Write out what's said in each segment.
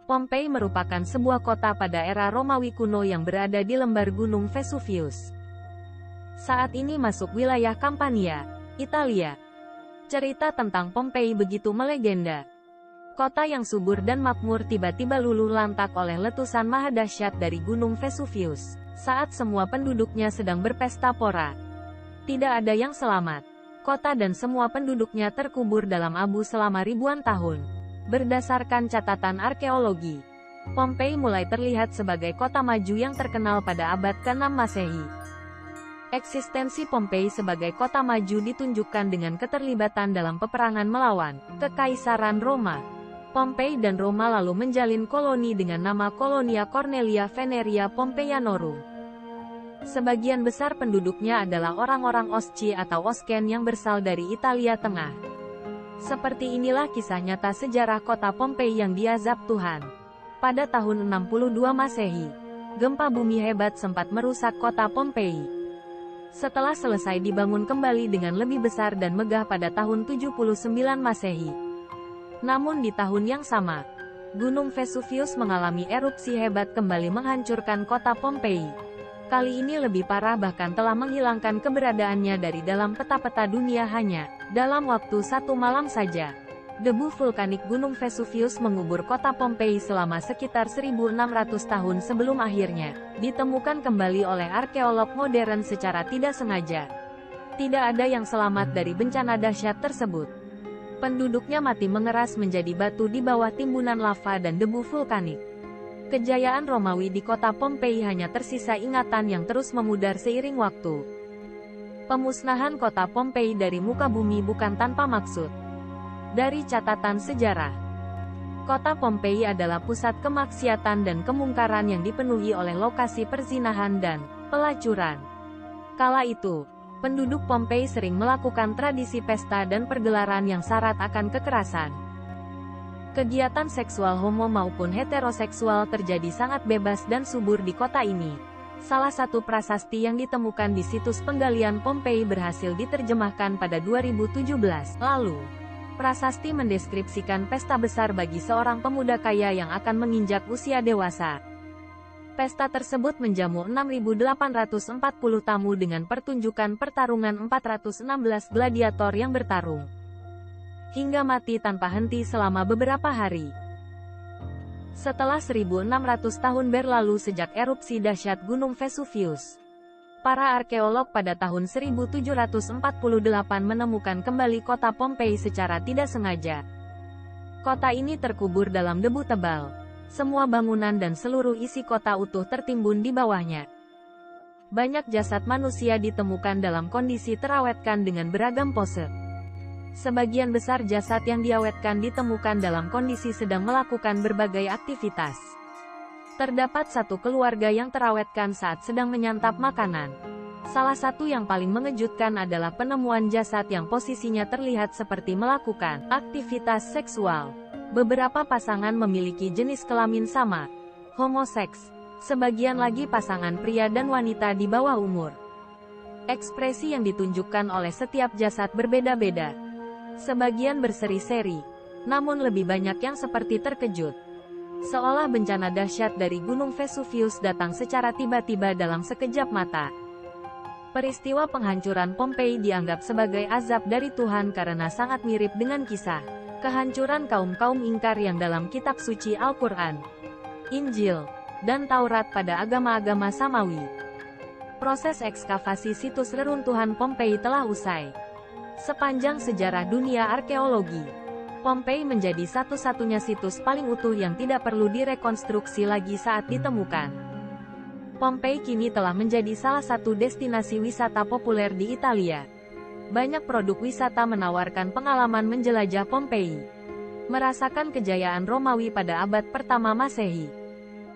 Pompei merupakan sebuah kota pada era Romawi kuno yang berada di lembar Gunung Vesuvius. Saat ini masuk wilayah Campania, Italia. Cerita tentang Pompei begitu melegenda. Kota yang subur dan makmur tiba-tiba luluh lantak oleh letusan maha dahsyat dari Gunung Vesuvius, saat semua penduduknya sedang berpesta pora. Tidak ada yang selamat. Kota dan semua penduduknya terkubur dalam abu selama ribuan tahun. Berdasarkan catatan arkeologi, Pompei mulai terlihat sebagai kota maju yang terkenal pada abad ke-6 Masehi. Eksistensi Pompei sebagai kota maju ditunjukkan dengan keterlibatan dalam peperangan melawan Kekaisaran Roma. Pompei dan Roma lalu menjalin koloni dengan nama Colonia Cornelia Veneria Pompeianorum. Sebagian besar penduduknya adalah orang-orang Osci atau Osken yang berasal dari Italia Tengah. Seperti inilah kisah nyata sejarah kota Pompei yang diazab Tuhan. Pada tahun 62 Masehi, gempa bumi hebat sempat merusak kota Pompei. Setelah selesai dibangun kembali dengan lebih besar dan megah pada tahun 79 Masehi. Namun di tahun yang sama, Gunung Vesuvius mengalami erupsi hebat kembali menghancurkan kota Pompei. Kali ini lebih parah, bahkan telah menghilangkan keberadaannya dari dalam peta-peta dunia hanya dalam waktu satu malam saja. Debu vulkanik Gunung Vesuvius mengubur kota Pompei selama sekitar 1600 tahun sebelum akhirnya ditemukan kembali oleh arkeolog modern secara tidak sengaja. Tidak ada yang selamat dari bencana dahsyat tersebut. Penduduknya mati mengeras menjadi batu di bawah timbunan lava dan debu vulkanik. Kejayaan Romawi di kota Pompei hanya tersisa ingatan yang terus memudar seiring waktu. Pemusnahan kota Pompei dari muka bumi bukan tanpa maksud. Dari catatan sejarah, kota Pompei adalah pusat kemaksiatan dan kemungkaran yang dipenuhi oleh lokasi perzinahan dan pelacuran. Kala itu, penduduk Pompei sering melakukan tradisi pesta dan pergelaran yang syarat akan kekerasan. Kegiatan seksual homo maupun heteroseksual terjadi sangat bebas dan subur di kota ini. Salah satu prasasti yang ditemukan di situs penggalian Pompei berhasil diterjemahkan pada 2017 lalu. Prasasti mendeskripsikan pesta besar bagi seorang pemuda kaya yang akan menginjak usia dewasa. Pesta tersebut menjamu 6.840 tamu dengan pertunjukan pertarungan 416 gladiator yang bertarung hingga mati tanpa henti selama beberapa hari. Setelah 1600 tahun berlalu sejak erupsi dahsyat Gunung Vesuvius, para arkeolog pada tahun 1748 menemukan kembali kota Pompei secara tidak sengaja. Kota ini terkubur dalam debu tebal. Semua bangunan dan seluruh isi kota utuh tertimbun di bawahnya. Banyak jasad manusia ditemukan dalam kondisi terawetkan dengan beragam pose. Sebagian besar jasad yang diawetkan ditemukan dalam kondisi sedang melakukan berbagai aktivitas. Terdapat satu keluarga yang terawetkan saat sedang menyantap makanan. Salah satu yang paling mengejutkan adalah penemuan jasad yang posisinya terlihat seperti melakukan aktivitas seksual. Beberapa pasangan memiliki jenis kelamin sama, homoseks. Sebagian lagi pasangan pria dan wanita di bawah umur. Ekspresi yang ditunjukkan oleh setiap jasad berbeda-beda. Sebagian berseri-seri, namun lebih banyak yang seperti terkejut. Seolah bencana dahsyat dari Gunung Vesuvius datang secara tiba-tiba dalam sekejap mata. Peristiwa penghancuran Pompei dianggap sebagai azab dari Tuhan karena sangat mirip dengan kisah kehancuran kaum-kaum ingkar yang dalam kitab suci Al-Quran, Injil, dan Taurat pada agama-agama Samawi. Proses ekskavasi situs reruntuhan Pompei telah usai. Sepanjang sejarah dunia arkeologi, Pompei menjadi satu-satunya situs paling utuh yang tidak perlu direkonstruksi lagi saat ditemukan. Pompei kini telah menjadi salah satu destinasi wisata populer di Italia. Banyak produk wisata menawarkan pengalaman menjelajah Pompei, merasakan kejayaan Romawi pada abad pertama Masehi.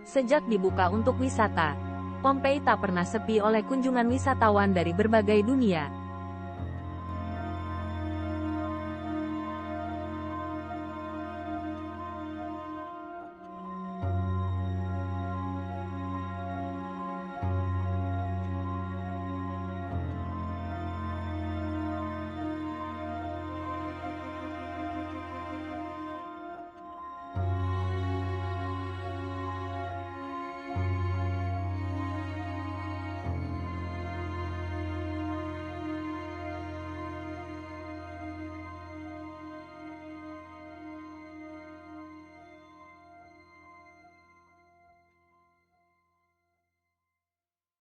Sejak dibuka untuk wisata, Pompei tak pernah sepi oleh kunjungan wisatawan dari berbagai dunia.